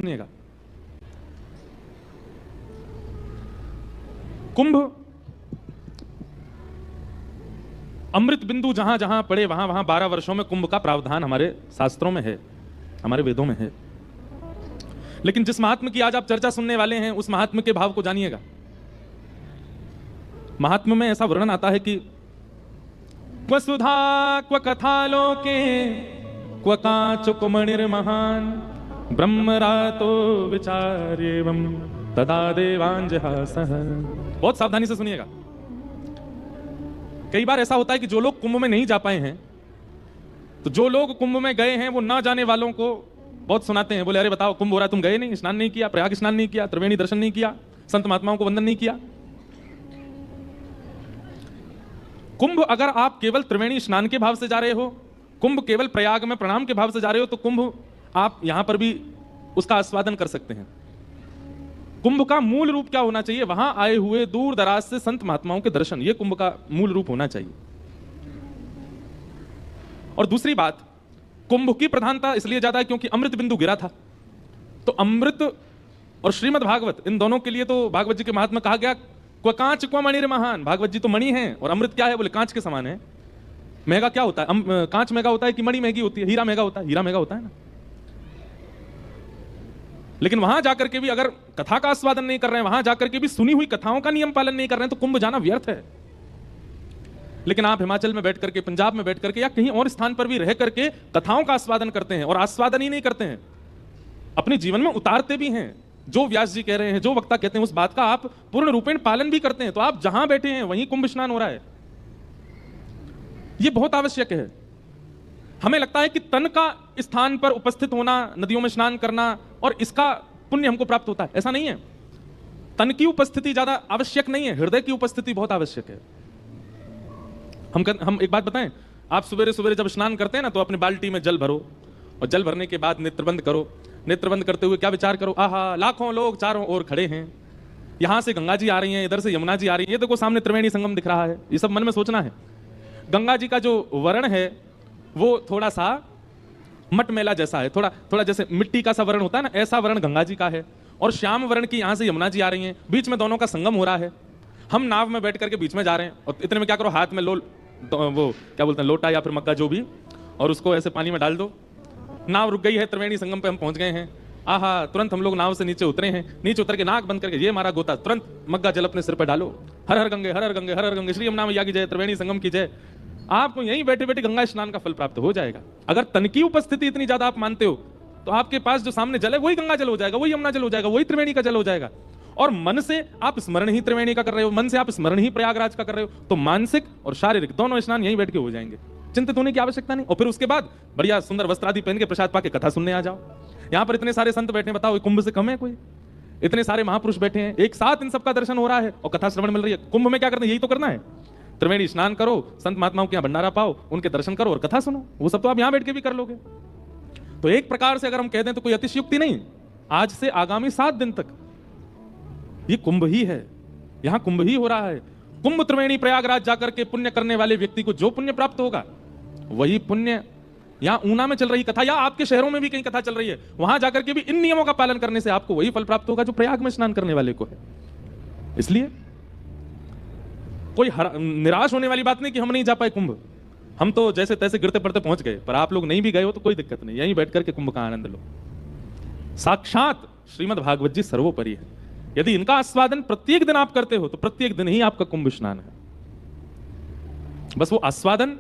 सुनिएगा। कुंभ अमृत बिंदु जहां जहां पड़े वहां वहां 12 वर्षों में कुंभ का प्रावधान हमारे शास्त्रों में है, हमारे वेदों में है। लेकिन जिस महात्म की आज आप चर्चा सुनने वाले हैं उस महात्म के भाव को जानिएगा। महात्म में ऐसा वर्णन आता है कि क्व सुधा क्व कथालोके क्व काचुक मणिर्महान ब्रह्मरातो विचार्येवं तदा देवांजहासः। बहुत सावधानी से सुनिएगा। कई बार ऐसा होता है कि जो लोग कुंभ में नहीं जा पाए हैं, तो जो लोग कुंभ में गए हैं वो ना जाने वालों को बहुत सुनाते हैं। बोले अरे बताओ कुंभ हो रहा, तुम गए नहीं, स्नान नहीं किया, प्रयाग स्नान नहीं किया, त्रिवेणी दर्शन नहीं किया, संत महात्माओं को वंदन नहीं किया। कुंभ अगर आप केवल त्रिवेणी स्नान के भाव से जा रहे हो, कुंभ केवल प्रयाग में प्रणाम के भाव से जा रहे हो, तो कुंभ आप यहां पर भी उसका आस्वादन कर सकते हैं। कुंभ का मूल रूप क्या होना चाहिए? वहां आए हुए दूर दराज से संत महात्माओं के दर्शन, यह कुंभ का मूल रूप होना चाहिए। और दूसरी बात, कुंभ की प्रधानता इसलिए ज्यादा है क्योंकि अमृत बिंदु गिरा था। तो अमृत और श्रीमद् भागवत, इन दोनों के लिए तो भागवत जी के महात्मा कहा गया क्व कांच क्व मणिर महान। भागवत जी तो मणि हैं और अमृत क्या है? बोले कांच के समान है। महंगा क्या होता है? कांच महंगा होता है कि मणि महंगी होती है? हीरा महंगा होता है, हीरा महंगा होता है ना। लेकिन वहां जाकर के भी अगर कथा का आस्वादन नहीं कर रहे हैं, वहां जाकर के भी सुनी हुई कथाओं का नियम पालन नहीं कर रहे हैं, तो कुंभ जाना व्यर्थ है। लेकिन आप हिमाचल में बैठ करके, पंजाब में बैठ करके या कहीं और स्थान पर भी रह करके कथाओं का आस्वादन करते हैं, और आस्वादन ही नहीं करते हैं, अपने जीवन में उतारते भी हैं। जो व्यास जी कह रहे हैं, जो वक्ता कहते हैं, उस बात का आप पूर्ण रूपेण पालन भी करते हैं। तो आप जहां बैठे हैं वहीं कुंभ स्नान हो रहा है। यह बहुत आवश्यक है। हमें लगता है कि तन का स्थान पर उपस्थित होना, नदियों में स्नान करना और इसका पुण्य हमको प्राप्त होता है, ऐसा नहीं है। तन की उपस्थिति ज्यादा आवश्यक नहीं है, हृदय की उपस्थिति बहुत आवश्यक है। हम एक बात बताएं, आप सवेरे सवेरे जब स्नान करते हैं ना, तो अपनी बाल्टी में जल भरो और जल भरने के बाद नेत्रबंद करो। नेत्रबंद करते हुए क्या विचार करो? आहा, लाखों लोग चारों ओर खड़े हैं, यहां से गंगा जी आ रही हैं, इधर से यमुना जी आ रही है, ये देखो सामने त्रिवेणी संगम दिख रहा है। ये सब मन में सोचना है। गंगा जी का जो वर्ण है वो थोड़ा सा मटमैला जैसा है, थोड़ा थोड़ा जैसे मिट्टी का सा वर्ण होता है ना, ऐसा वर्ण गंगा जी का है। और श्याम वर्ण की यहां से यमुना जी आ रही हैं, बीच में दोनों का संगम हो रहा है। हम नाव में बैठ करके बीच में जा रहे हैं, और इतने में क्या करो, हाथ में वो क्या बोलते हैं, लोटा या फिर मग्गा जो भी, और उसको ऐसे पानी में डाल दो। नाव रुक गई है, त्रिवेणी संगम पे हम पहुंच गए हैं। आहा, तुरंत हम लोग नाव से नीचे उतरे हैं। नीचे उतर के नाक बंद करके ये हमारा गोता, तुरंत मग्गा जल अपने सिर पर डालो। हर हर गंगे, हर हर गंगे, हर हर गंगे, श्री यमुना मैया की जय, त्रिवेणी संगम की जय। आपको यहीं बैठे बैठे गंगा स्नान का फल प्राप्त हो जाएगा। अगर तन की उपस्थिति इतनी ज्यादा आप मानते हो, तो आपके पास जो सामने जल है वही गंगा जल हो जाएगा, वही यमुना जल हो जाएगा, वही त्रिवेणी का जल हो जाएगा। और मन से आप स्मरण ही त्रिवेणी का कर रहे हो, मन से आप स्मरण ही प्रयागराज का कर रहे हो, तो मानसिक और शारीरिक दोनों स्नान यहीं बैठ के हो जाएंगे। चिंतित होने की आवश्यकता नहीं। और फिर उसके बाद बढ़िया सुंदर वस्त्र आदि पहन के प्रसाद पाके कथा सुनने आ जाओ। यहां पर इतने सारे संत बैठे, बताओ कुंभ से कम है कोई? इतने सारे महापुरुष बैठे हैं, एक साथ इन सबका दर्शन हो रहा है और कथा श्रवण मिल रही है। कुंभ में क्या करना है? यही तो करना है। त्रिवेणी स्नान करो, संत महात्माओं के यहाँ भंडारा पाओ, उनके दर्शन करो और कथा सुनो। वो सब तो आप यहां बैठ के भी कर लोगे। तो एक प्रकार से अगर हम कह दें तो कोई अतिशयोक्ति नहीं। आज से आगामी 7 दिन तक ये कुंभ ही है, यहां कुंभ ही हो रहा है। कुंभ त्रिवेणी प्रयागराज जाकर के पुण्य करने वाले व्यक्ति को जो पुण्य प्राप्त होगा, वही पुण्य यहां ऊना में चल रही कथा या आपके शहरों में भी कहीं कथा चल रही है, वहां जाकर के भी इन नियमों का पालन करने से आपको वही फल प्राप्त होगा जो प्रयाग में स्नान करने वाले को है। इसलिए कोई निराश होने वाली बात नहीं कि हम नहीं जा पाए कुंभ। हम तो जैसे तैसे गिरते पड़ते पहुंच गए, पर आप लोग नहीं भी गए हो तो कोई दिक्कत नहीं, यहीं बैठ करके कुंभ का आनंद लो। साक्षात श्रीमद् भागवत जी सर्वोपरि है। यदि इनका आस्वादन प्रत्येक दिन आप करते हो, तो प्रत्येक दिन ही आपका कुंभ स्नान है। बस वो आस्वादन